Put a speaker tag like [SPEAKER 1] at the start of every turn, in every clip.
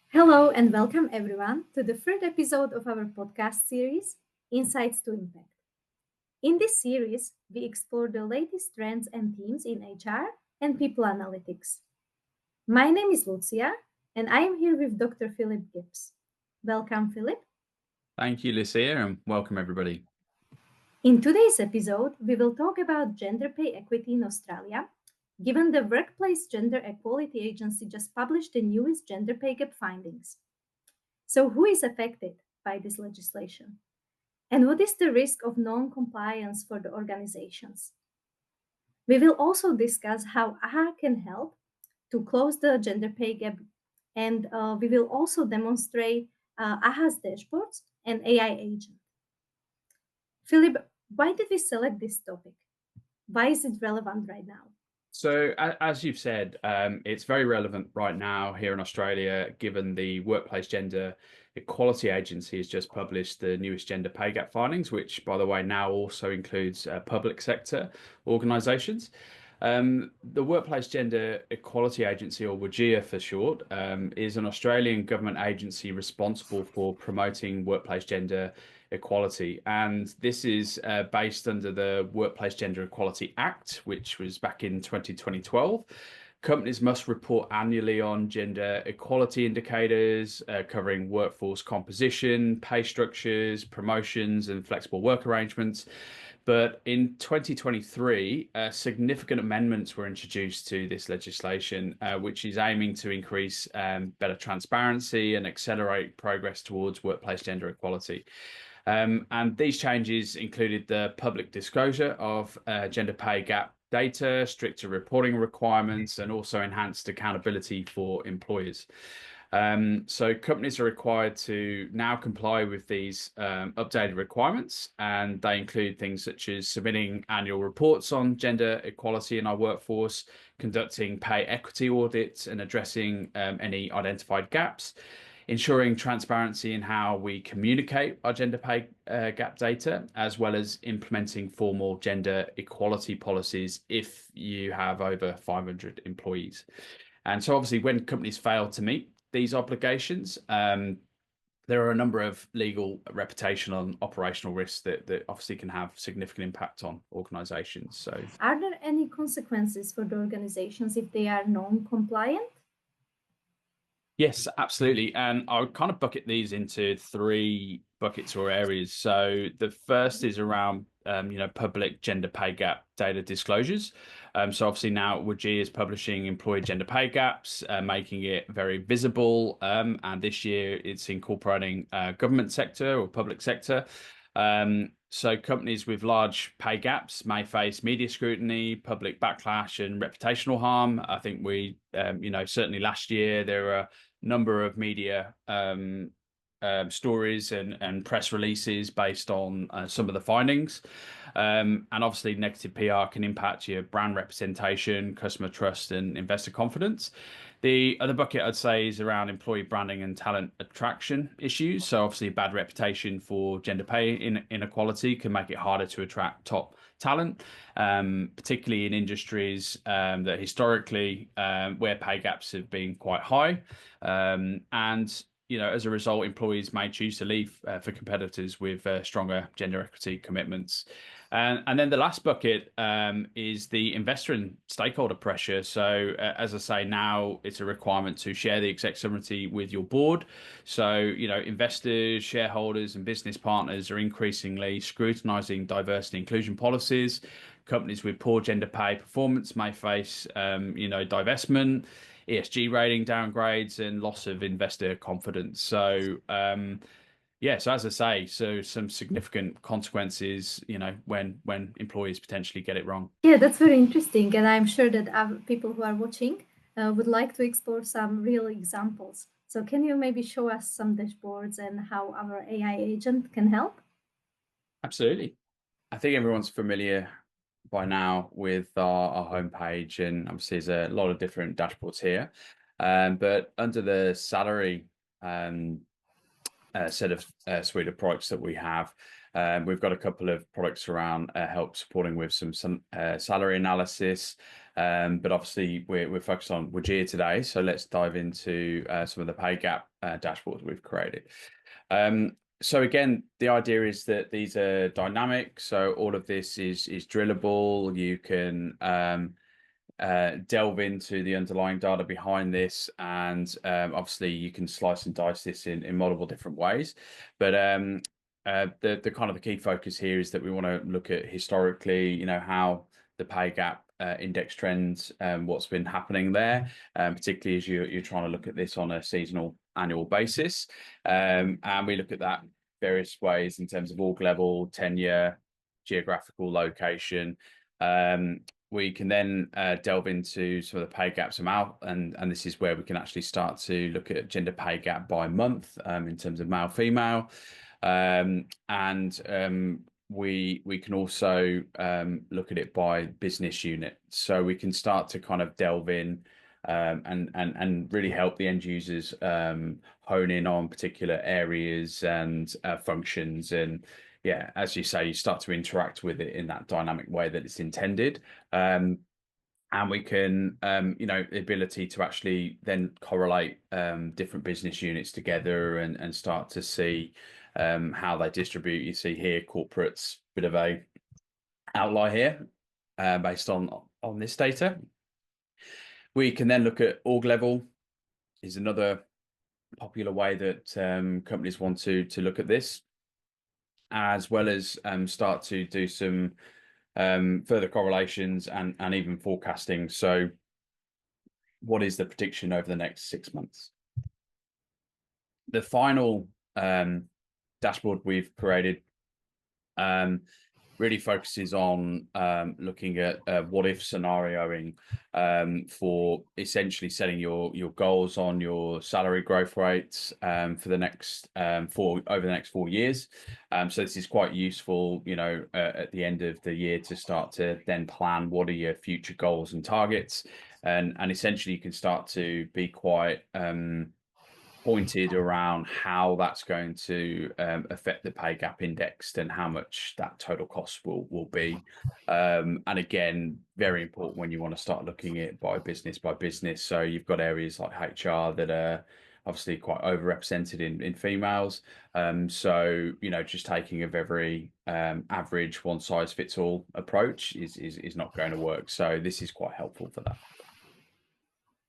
[SPEAKER 1] Hello and welcome everyone to the third episode of our podcast series, Insights to Impact. In this series, we explore the latest trends and themes in HR and people analytics. My name is Lucia and I am here with Dr. Philip Gibbs. Welcome, Philip.
[SPEAKER 2] Thank you, Lucia, and welcome everybody.
[SPEAKER 1] In today's episode, we will talk about gender pay equity in Australia, given the Workplace Gender Equality Agency just published the newest gender pay gap findings. So, who is affected by this legislation? And what is the risk of non-compliance for the organizations? We will also discuss how AHA can help to close the gender pay gap, and we will also demonstrate AHA's dashboards and AI agent. Philip, why did we select this topic? Why is it relevant right now?
[SPEAKER 2] So, as you've said, it's very relevant right now here in Australia, given the Workplace Gender Equality Agency has just published the newest gender pay gap findings, which, by the way, now also includes public sector organisations. The Workplace Gender Equality Agency, or WGEA for short, is an Australian government agency responsible for promoting workplace gender equality. And this is based under the Workplace Gender Equality Act, which was back in 2012. Companies must report annually on gender equality indicators covering workforce composition, pay structures, promotions, and flexible work arrangements. But in 2023, significant amendments were introduced to this legislation, which is aiming to increase better transparency and accelerate progress towards workplace gender equality. And these changes included the public disclosure of gender pay gap data, stricter reporting requirements, and also enhanced accountability for employers. So companies are required to now comply with these updated requirements, and they include things such as submitting annual reports on gender equality in our workforce, conducting pay equity audits, and addressing any identified gaps, ensuring transparency in how we communicate our gender pay gap data, as well as implementing formal gender equality policies if you have over 500 employees. And so obviously when companies fail to meet these obligations, there are a number of legal, reputational and operational risks that obviously can have significant impact on organizations. So
[SPEAKER 1] are there any consequences for the organizations if they are non-compliant?
[SPEAKER 2] Yes, absolutely. And I would kind of bucket these into three buckets or areas. So the first is around, public gender pay gap data disclosures. So obviously now WGEA is publishing employee gender pay gaps, making it very visible. And this year it's incorporating government sector or public sector. So companies with large pay gaps may face media scrutiny, public backlash, and reputational harm. I think we, certainly last year there were a number of media stories and press releases based on some of the findings. And obviously negative PR can impact your brand representation, customer trust, and investor confidence. The other bucket I'd say is around employee branding and talent attraction issues. So obviously bad reputation for gender pay inequality can make it harder to attract top talent, particularly in industries that historically where pay gaps have been quite high. And as a result, employees may choose to leave for competitors with stronger gender equity commitments. And then the last bucket is the investor and stakeholder pressure. So as I say, now it's a requirement to share the exec summary with your board. So, investors, shareholders and business partners are increasingly scrutinizing diversity and inclusion policies. Companies with poor gender pay performance may face, divestment, ESG rating downgrades and loss of investor confidence. So, so as I say, so some significant consequences, when employees potentially get it wrong.
[SPEAKER 1] Yeah, that's very interesting. And I'm sure that people who are watching would like to explore some real examples. So can you maybe show us some dashboards and how our AI agent can help?
[SPEAKER 2] Absolutely. I think everyone's familiar by now with our homepage, and obviously there's a lot of different dashboards here. But under the salary set of suite of products that we have, We've got a couple of products around help supporting with some salary analysis, but obviously we're focused on WGEA today. So let's dive into some of the pay gap dashboards we've created. So again, the idea is that these are dynamic. So all of this is drillable. You can delve into the underlying data behind this, and obviously you can slice and dice this in multiple different ways. But the kind of the key focus here is that we want to look at historically, how the pay gap index trends, what's been happening there, particularly as you're trying to look at this on a seasonal annual basis. And we look at that various ways in terms of org level, tenure, geographical location. We can then delve into some of the pay gaps amount, and this is where we can actually start to look at gender pay gap by month in terms of male, female. We can also look at it by business unit. So we can start to kind of delve in and really help the end users hone in on particular areas and functions. And yeah, as you say, you start to interact with it in that dynamic way that it's intended. And we can, the ability to actually then correlate different business units together and start to see how they distribute. You see here, corporates, bit of a outlier here based on this data. We can then look at org level, is another popular way that companies want to look at this, as well as start to do some further correlations and even forecasting. So what is the prediction over the next 6 months? The final dashboard we've created really focuses on looking at what if scenarioing for essentially setting your goals on your salary growth rates for the next over the next 4 years. So this is quite useful, at the end of the year to start to then plan what are your future goals and targets, and essentially you can start to be quite pointed around how that's going to affect the pay gap index and how much that total cost will be. And again, very important when you want to start looking at by business. So you've got areas like HR that are obviously quite overrepresented in females. So just taking a very average one size fits all approach is not going to work. So this is quite helpful for that.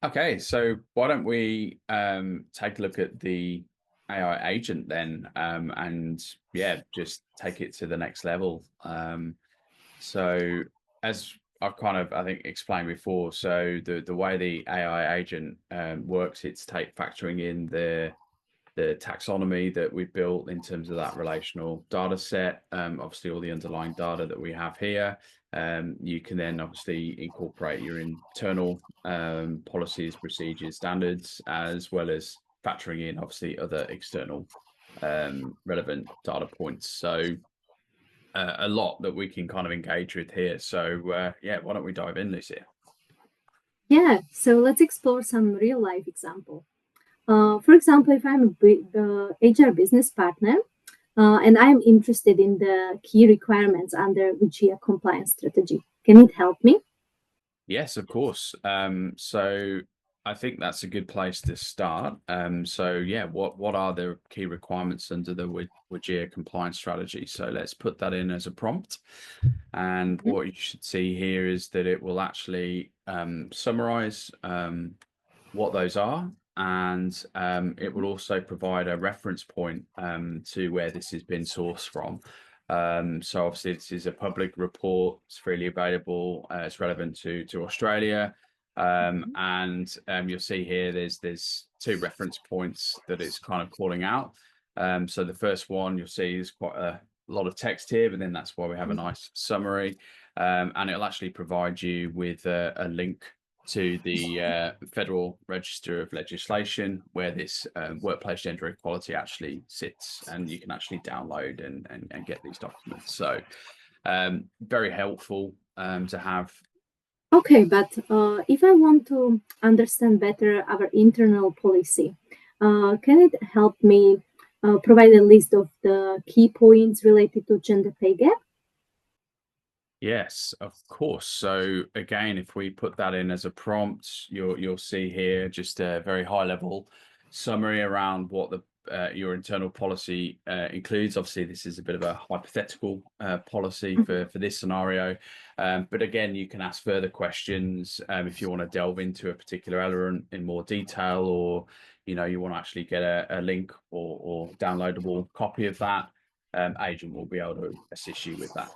[SPEAKER 2] Okay, so why don't we take a look at the AI agent then, and yeah, just take it to the next level. So as I've kind of, I think, explained before, so the way the AI agent works, it's factoring in the taxonomy that we built in terms of that relational data set, obviously all the underlying data that we have here. You can then obviously incorporate your internal policies, procedures, standards, as well as factoring in obviously other external relevant data points. So a lot that we can kind of engage with here. So yeah, why don't we dive in, Lucia?
[SPEAKER 1] Yeah, so let's explore some real life example. For example, if I'm the HR business partner and I'm interested in the key requirements under WGEA compliance strategy, can it help me?
[SPEAKER 2] Yes, of course. So I think that's a good place to start. So yeah, what are the key requirements under the WGEA compliance strategy? So let's put that in as a prompt. And
[SPEAKER 1] Mhm.
[SPEAKER 2] what you should see here is that it will actually summarize what those are, and it will also provide a reference point to where this has been sourced from. So obviously this is a public report, it's freely available, it's relevant to Australia, and you'll see here there's 2 reference points that it's kind of calling out. So the first one you'll see is quite a lot of text here, but then that's why we have a nice summary, and it'll actually provide you with a link to the Federal Register of Legislation, where this workplace gender equality actually sits, and you can actually download and get these documents. So very helpful to have.
[SPEAKER 1] Okay, but if I want to understand better our internal policy, can it help me provide a list of the key points related to gender pay gap?
[SPEAKER 2] Yes, of course. So again, if we put that in as a prompt, you'll see here just a very high level summary around what the your internal policy includes. Obviously, this is a bit of a hypothetical policy for this scenario, but again, you can ask further questions if you want to delve into a particular element in more detail, or you want to actually get a link or downloadable copy of that. Agent will be able to assist you with that.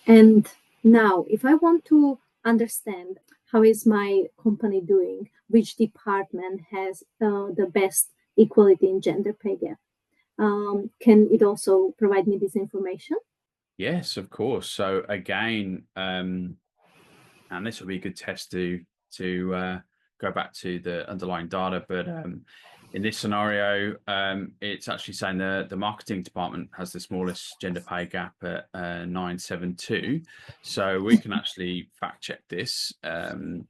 [SPEAKER 1] And now, if I want to understand how is my company doing, which department has the best equality in gender pay gap, can it also provide me this information?
[SPEAKER 2] Yes, of course. So again, and this will be a good test to go back to the underlying data, but in this scenario, it's actually saying the marketing department has the smallest gender pay gap at 972. So we can actually fact check this. And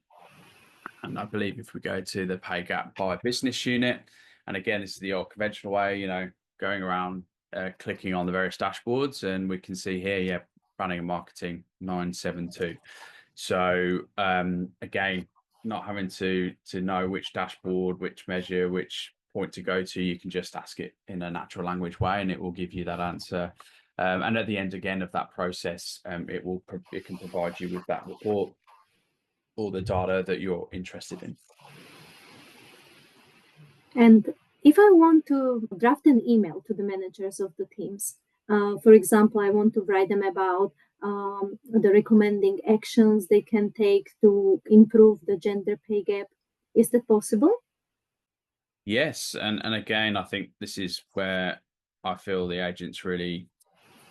[SPEAKER 2] I believe if we go to the pay gap by business unit, and again, this is the old conventional way, going around clicking on the various dashboards, and we can see here, yeah, branding and marketing 972. So again, not having to know which dashboard, which measure, which point to go to, you can just ask it in a natural language way, and it will give you that answer. And at the end again of that process, it can provide you with that report or the data that you're interested in.
[SPEAKER 1] And if I want to draft an email to the managers of the teams, for example, I want to write them about the recommending actions they can take to improve the gender pay gap. Is that possible?
[SPEAKER 2] Yes, and again, I think this is where I feel the agents really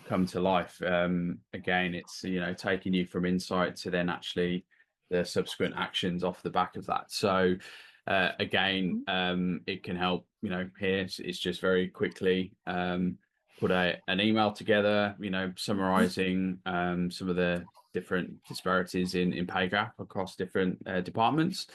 [SPEAKER 2] come to life. Again, it's taking you from insight to then actually the subsequent actions off the back of that. So again, it can help. Here it's just very quickly put an email together. Summarizing some of the different disparities in pay gap across different departments,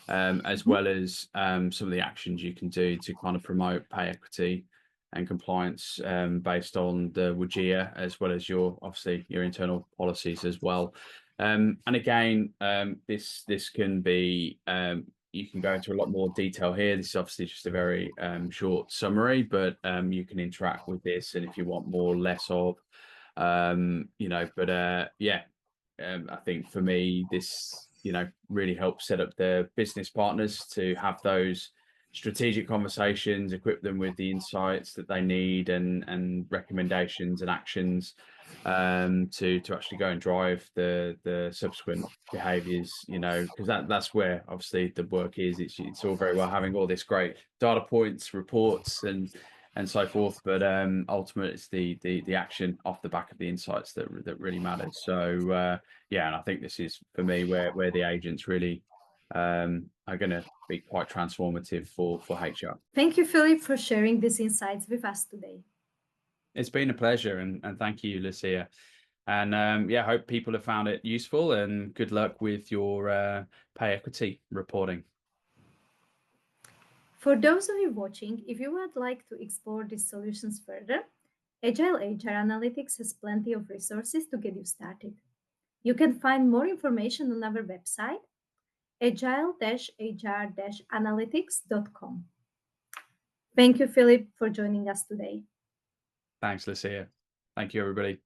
[SPEAKER 2] as well as some of the actions you can do to kind of promote pay equity and compliance based on the WGEA, as well as obviously your internal policies as well. And again, this can be you can go into a lot more detail here. This is obviously just a very short summary, but you can interact with this, and if you want more, less of, but yeah, I think for me, this really helps set up the business partners to have those strategic conversations, equip them with the insights that they need and recommendations and actions to actually go and drive the subsequent behaviors, because that's where obviously the work is. It's all very well having all this great data points, reports and so forth, but ultimately it's the action off the back of the insights that really matters. So yeah, and I think this is for me where the agents really are going to be quite transformative for HR.
[SPEAKER 1] Thank you, Philip, for sharing these insights with us today.
[SPEAKER 2] It's been a pleasure, and thank you, Lucia. And yeah, I hope people have found it useful, and good luck with your pay equity reporting.
[SPEAKER 1] For those of you watching, if you would like to explore these solutions further, Agile HR Analytics has plenty of resources to get you started. You can find more information on our website, agile-hr-analytics.com. Thank you, Philip, for joining us today.
[SPEAKER 2] Thanks, Lucia. Thank you, everybody.